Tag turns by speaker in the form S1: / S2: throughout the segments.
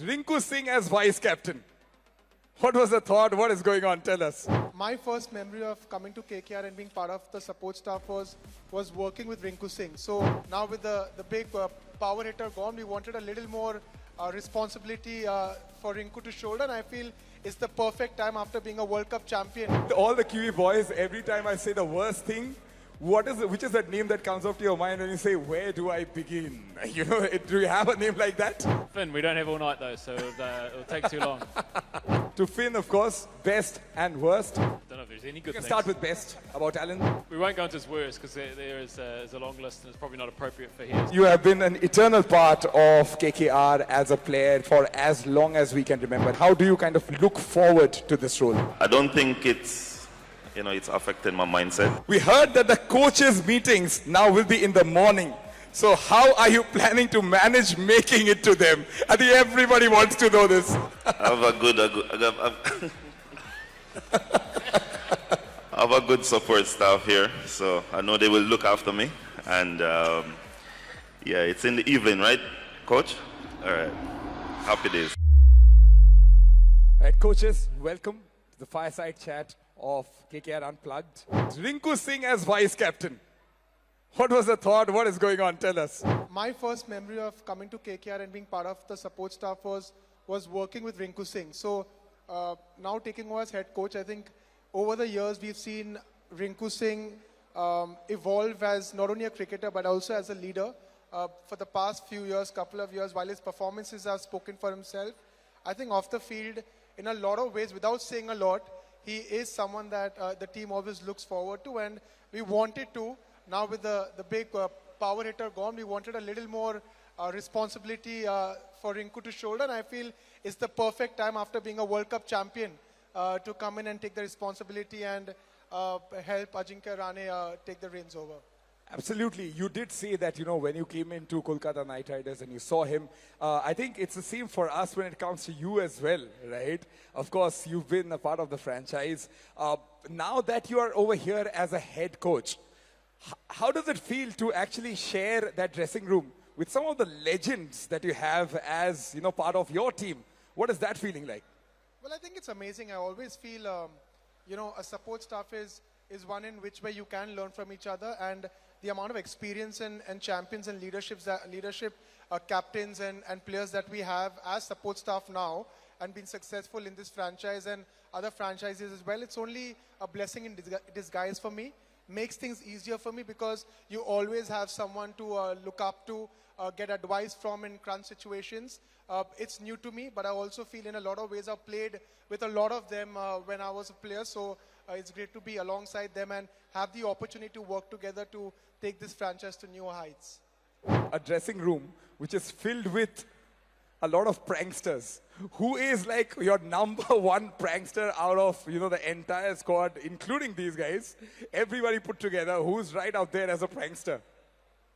S1: Rinku Singh as vice-captain. What was the thought? What is going on? Tell us.
S2: My first memory of coming to KKR and being part of the support staff was working with Rinku Singh. So now with the big power hitter gone, we wanted a little more responsibility for Rinku to shoulder, and I feel it's the perfect time after being a World Cup champion.
S1: All the Kiwi boys, every time I say the worst thing, which is that name that comes up to your mind when you say, where do I begin? You know, do you have a name like that?
S3: Finn, we don't have all night though, so it'll take too long.
S1: To Finn, of course, best and worst.
S3: I don't know if there's any good
S1: You can
S3: things.
S1: start with best about Alan.
S3: We won't go into his worst because there is a long list and it's probably not appropriate for his.
S1: You have been an eternal part of KKR as a player for as long as we can remember. How do you kind of look forward to this role?
S4: I don't think it's affected my mindset.
S1: We heard that the coaches' meetings now will be in the morning. So how are you planning to manage making it to them? I think everybody wants to know this.
S4: I have a good support staff here, so I know they will look after me. And yeah, it's in the evening, right, Coach? All right. Happy days.
S1: All right, coaches, welcome to the fireside chat of KKR Unplugged. Rinku Singh as vice-captain. What was the thought? What is going on? Tell us.
S2: My first memory of coming to KKR and being part of the support staff was working with Rinku Singh. So now taking over as head coach, I think over the years we've seen Rinku Singh evolve as not only a cricketer but also as a leader. For the past few years, couple of years, while his performances have spoken for himself, I think off the field, in a lot of ways, without saying a lot, he is someone that the team always looks forward to, and we wanted to. Now with the big power hitter gone, we wanted a little more responsibility for Rinku to shoulder, and I feel it's the perfect time after being a World Cup champion to come in and take the responsibility and help Ajinkya Rahane take the reins over.
S1: Absolutely. You did say that, you know, when you came into Kolkata Knight Riders and you saw him, I think it's the same for us when it comes to you as well, right? Of course, you've been a part of the franchise. Now that you are over here as a head coach, how does it feel to actually share that dressing room with some of the legends that you have as, you know, part of your team? What is that feeling like?
S2: Well, I think it's amazing. I always feel, you know, a support staff is one in which way you can learn from each other, and the amount of experience and champions and leadership captains and players that we have as support staff now and been successful in this franchise and other franchises as well. It's only a blessing in disguise for me. Makes things easier for me because you always have someone to look up to, get advice from in crunch situations. It's new to me, but I also feel in a lot of ways I've played with a lot of them when I was a player. So it's great to be alongside them and have the opportunity to work together to take this franchise to newer heights.
S1: A dressing room which is filled with a lot of pranksters. Who is like your number one prankster out of, you know, the entire squad, including these guys? Everybody put together, who's right out there as a prankster?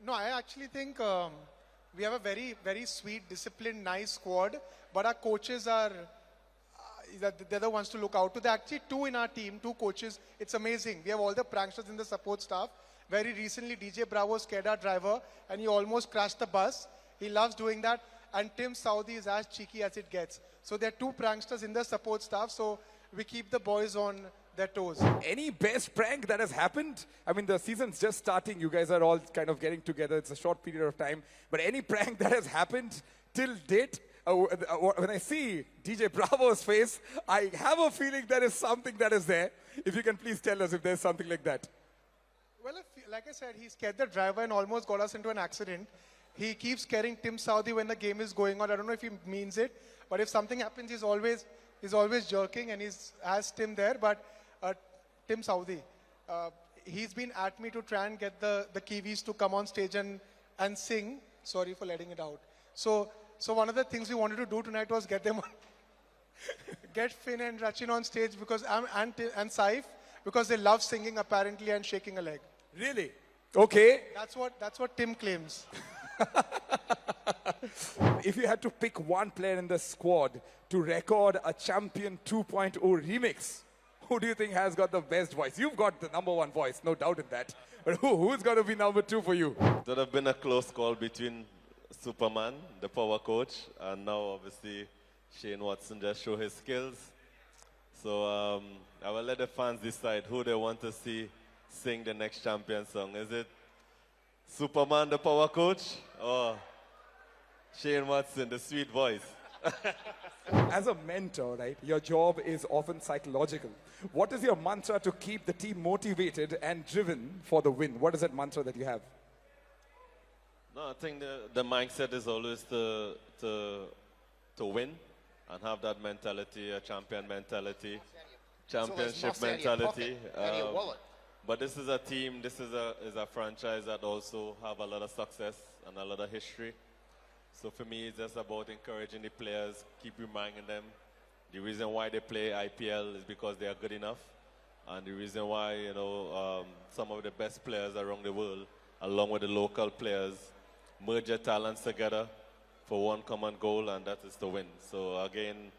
S2: No, I actually think we have a very, very sweet, disciplined, nice squad. But our coaches are, they're the ones to look out to. There are actually two in our team, two coaches. It's amazing. We have all the pranksters in the support staff. Very recently, DJ Bravo scared our driver and he almost crashed the bus. He loves doing that. And Tim Southee is as cheeky as it gets. So there are two pranksters in the support staff, so we keep the boys on their toes.
S1: Any best prank that has happened? I mean, the season's just starting. You guys are all kind of getting together. It's a short period of time. But any prank that has happened till date? When I see DJ Bravo's face, I have a feeling there is something that is there. If you can please tell us if there's something like that.
S2: Well, like I said, he scared the driver and almost got us into an accident. He keeps scaring Tim Southee when the game is going on. I don't know if he means it, but if something happens, he's always jerking and has Tim there. But Tim Southee, he's been at me to try and get the Kiwis to come on stage and sing. Sorry for letting it out. So one of the things we wanted to do tonight was get them on, get Finn and Rachin on stage because and Saif because they love singing apparently and shaking a leg.
S1: Really? Okay.
S2: That's what Tim claims.
S1: If you had to pick one player in the squad to record a Champion 2.0 remix, who do you think has got the best voice? You've got the number one voice, no doubt in that. But who's going to be number two for you?
S5: There have been a close call between Superman, the power coach, and now obviously Shane Watson just show his skills. So I will let the fans decide who they want to see sing the next champion song. Is it Superman, the power coach, or Shane Watson, the sweet voice?
S1: As a mentor, right, your job is often psychological. What is your mantra to keep the team motivated and driven for the win? What is that mantra that you have?
S5: No, I think the mindset is always to win and have that mentality, a champion mentality, championship mentality. But this is a team, this is a franchise that also have a lot of success and a lot of history. So for me, it's just about encouraging the players, keep reminding them the reason why they play IPL is because they are good enough. And the reason why, you know, some of the best players around the world, along with the local players, merge their talents together for one common goal, and that is to win. So again,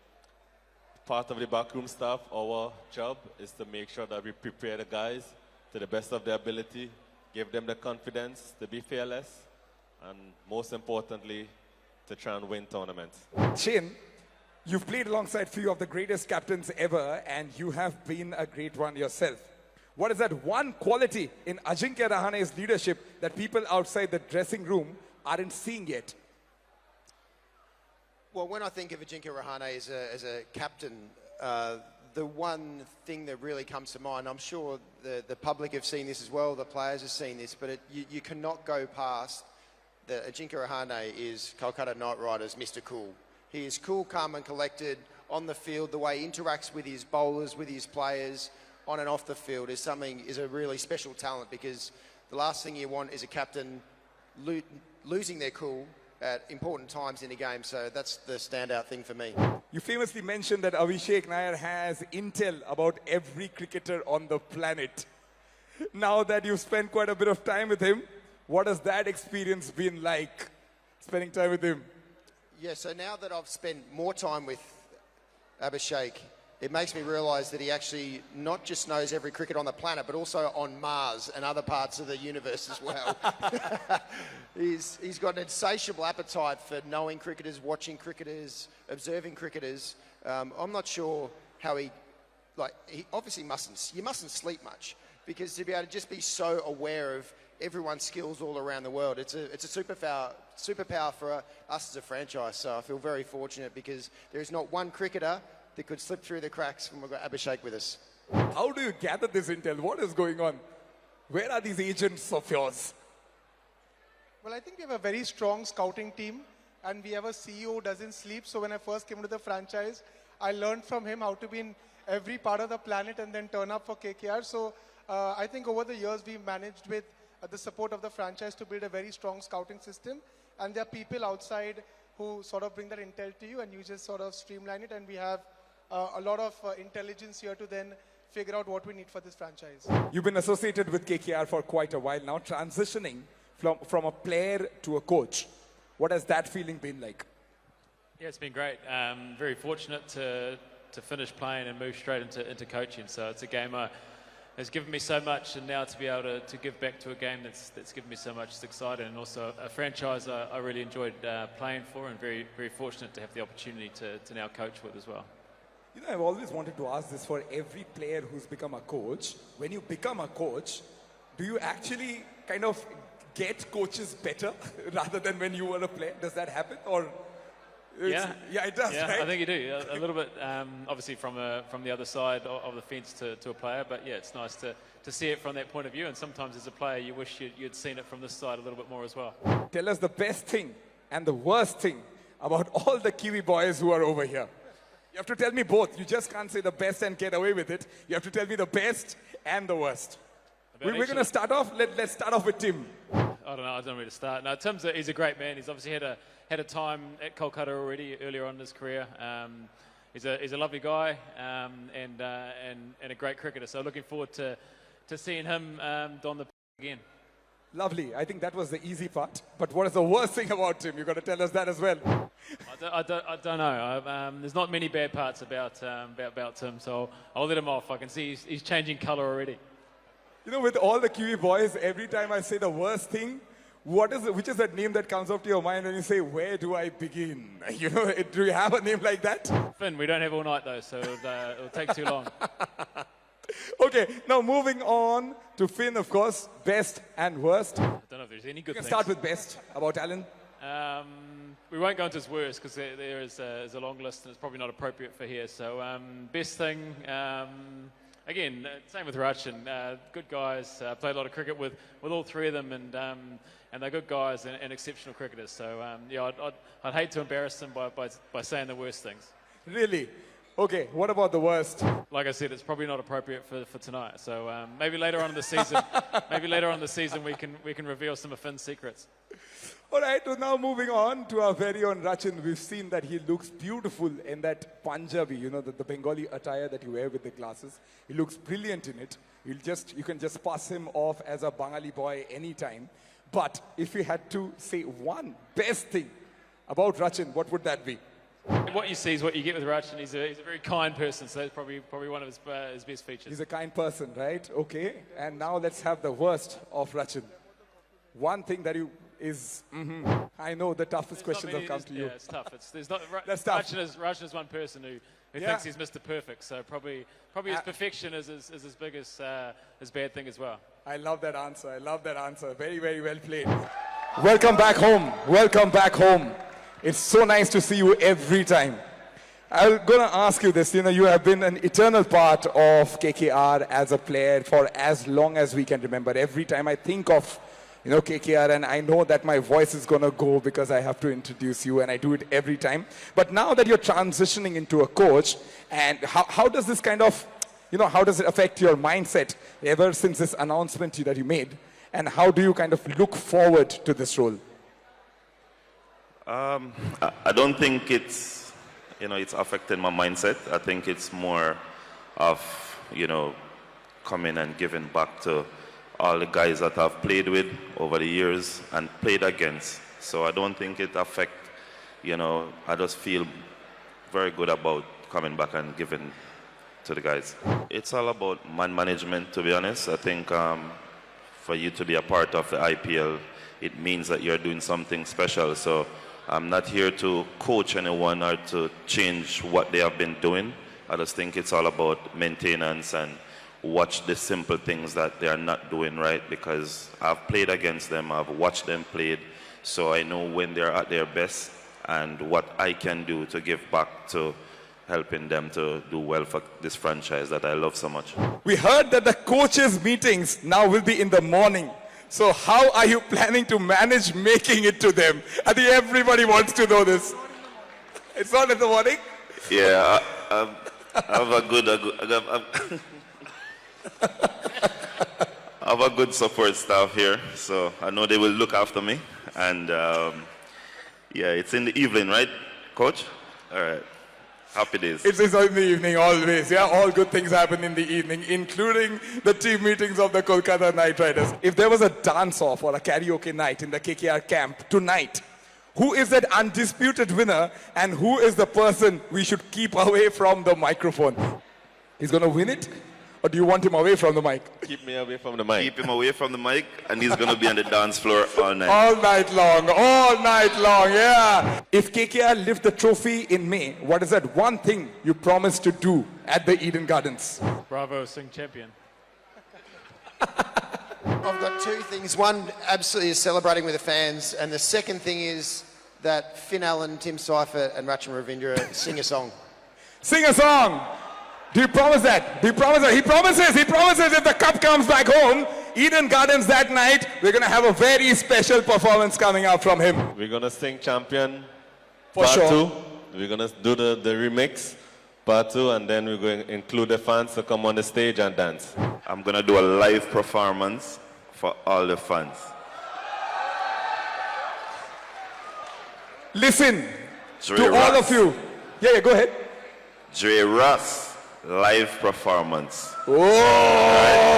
S5: part of the backroom staff, our job is to make sure that we prepare the guys to the best of their ability, give them the confidence to be fearless, and most importantly, to try and win tournaments.
S1: Shane, you've played alongside few of the greatest captains ever, and you have been a great one yourself. What is that one quality in Ajinkya Rahane's leadership that people outside the dressing room aren't seeing yet?
S6: Well, when I think of Ajinkya Rahane as a captain, the one thing that really comes to mind, I'm sure the public have seen this as well, the players have seen this, but you cannot go past that Ajinkya Rahane is Kolkata Knight Riders Mr. Cool. He is cool, calm and collected on the field. The way he interacts with his bowlers, with his players, on and off the field is a really special talent, because the last thing you want is a captain losing their cool at important times in a game. So that's the standout thing for me.
S1: You famously mentioned that Avish Nair has intel about every cricketer on the planet. Now that you've spent quite a bit of time with him, what has that experience been like, spending time with him?
S6: Yeah, so now that I've spent more time with Abhishek, it makes me realise that he actually not just knows every cricket on the planet, but also on Mars and other parts of the universe as well. He's got an insatiable appetite for knowing cricketers, watching cricketers, observing cricketers. I'm not sure how he obviously you mustn't sleep much, because to be able to just be so aware of everyone's skills all around the world, it's a superpower for us as a franchise. So I feel very fortunate, because there is not one cricketer that could slip through the cracks when we've got Abhishek with us.
S1: How do you gather this intel? What is going on? Where are these agents of yours?
S2: Well, I think we have a very strong scouting team, and we have a CEO who doesn't sleep. So when I first came to the franchise, I learned from him how to be in every part of the planet and then turn up for KKR. So I think over the years, we've managed with the support of the franchise to build a very strong scouting system. And there are people outside who sort of bring that intel to you, and you just sort of streamline it. And we have a lot of intelligence here to then figure out what we need for this franchise.
S1: You've been associated with KKR for quite a while now, transitioning from a player to a coach. What has that feeling been like?
S3: Yeah, it's been great. Very fortunate to finish playing and move straight into coaching. So it's a game has given me so much, and now to be able to give back to a game that's given me so much is exciting, and also a franchise I really enjoyed playing for, and very, very fortunate to have the opportunity to now coach with as well.
S1: You know, I've always wanted to ask this for every player who's become a coach. When you become a coach, do you actually kind of get coaches better rather than when you were a player? Does that happen? Or
S3: yeah,
S1: it does,
S3: yeah,
S1: right?
S3: I think you do. A little bit, obviously from the other side of the fence to a player, but yeah, it's nice to see it from that point of view, and sometimes as a player you wish you'd seen it from this side a little bit more as well.
S1: Tell us the best thing and the worst thing about all the Kiwi boys who are over here. You have to tell me both. You just can't say the best and get away with it. You have to tell me the best and the worst. We're going to start off. Let's start off with Tim.
S3: I don't know where to start. No, Tim's he's a great man. He's obviously had a time at Kolkata already earlier on in his career. He's a lovely guy and a great cricketer. So looking forward to seeing him don the again.
S1: Lovely. I think that was the easy part. But what is the worst thing about him? You've got to tell us that as well.
S3: I don't know. There's not many bad parts about Tim, so I'll let him off. I can see he's changing colour already.
S1: You know, with all the Kiwi boys, every time I say the worst thing, which is that name that comes up to your mind when you say, where do I begin? You know, do you have a name like that?
S3: Finn, we don't have all night though, so it'll take too long.
S1: Okay, now moving on to Finn, of course, best and worst.
S3: I don't know if there's any good
S1: You can
S3: things.
S1: start with best about Alan.
S3: We won't go into his worst because there is a long list and it's probably not appropriate for here. So best thing, again, same with Rachin. Good guys. Played a lot of cricket with all three of them, and they're good guys and exceptional cricketers. So yeah, I'd hate to embarrass them by saying the worst things.
S1: Really? Okay, what about the worst?
S3: Like I said, it's probably not appropriate for tonight. So maybe later on in the season, we can reveal some of Finn's secrets.
S1: All right, so now moving on to our very own Rachin. We've seen that he looks beautiful in that Punjabi, you know, the Bengali attire that you wear with the glasses. He looks brilliant in it. You can just pass him off as a Bengali boy anytime. But if you had to say one best thing about Rachin, what would that be?
S3: What you see is what you get with Rachin. He's a very kind person, so that's probably one of his best features.
S1: He's a kind person, right? Okay. And now let's have the worst of Rachin. One thing that is, I know the toughest questions have come to you.
S3: Yeah, it's tough. There's not.
S1: That's tough.
S3: Rachin is one person who thinks he's Mr. Perfect. So probably his perfection is as big as his bad thing as well.
S1: I love that answer. I love that answer. Very, very well played. Welcome back home. Welcome back home. It's so nice to see you every time. I'm going to ask you this. You know, you have been an eternal part of KKR as a player for as long as we can remember. Every time I think of, you know, KKR, and I know that my voice is going to go because I have to introduce you, and I do it every time. But now that you're transitioning into a coach, and how does this kind of, you know, how does it affect your mindset ever since this announcement that you made? And how do you kind of look forward to this role?
S4: I don't think it's affecting my mindset. I think it's more of, coming and giving back to all the guys that I've played with over the years and played against. So I don't think it affects, I just feel very good about coming back and giving to the guys. It's all about man management, to be honest. I think for you to be a part of the IPL, it means that you're doing something special. So I'm not here to coach anyone or to change what they have been doing. I just think it's all about maintenance and watch the simple things that they are not doing right, because I've played against them, I've watched them played, so I know when they're at their best and what I can do to give back to helping them to do well for this franchise that I love so much.
S1: We heard that the coaches' meetings now will be in the morning. So how are you planning to manage making it to them? I think everybody wants to know this. It's not in the morning?
S4: Yeah, I have a good support staff here, so I know they will look after me. And yeah, it's in the evening, right, Coach? All right. Happy days.
S1: It's in the evening always, yeah? All good things happen in the evening, including the team meetings of the Kolkata Knight Riders. If there was a dance-off or a karaoke night in the KKR camp tonight, who is that undisputed winner and who is the person we should keep away from the microphone? He's going to win it? Or do you want him away from the mic?
S5: Keep me away from the mic.
S4: Keep him away from the mic, and he's going to be on the dance floor all night.
S1: All night long, yeah. If KKR lift the trophy in May, what is that one thing you promised to do at the Eden Gardens?
S3: Bravo, Singh champion.
S6: I've got two things. One, absolutely, is celebrating with the fans. And the second thing is that Finn Allen, Tim Southee and Rachin Ravindra sing a song.
S1: Sing a song. Do you promise that? Do you promise that? He promises if the cup comes back home, Eden Gardens that night, we're going to have a very special performance coming out from him.
S5: We're going to sing Champion
S1: For
S5: Part
S1: sure.
S5: 2. We're going to do the remix, Part 2, and then we're going to include the fans to come on the stage and dance.
S4: I'm going to do a live performance for all the fans.
S1: Listen
S4: Dre
S1: to all
S4: Ross.
S1: of you. Yeah, go ahead.
S4: Dre Ross, live performance.
S1: Oh!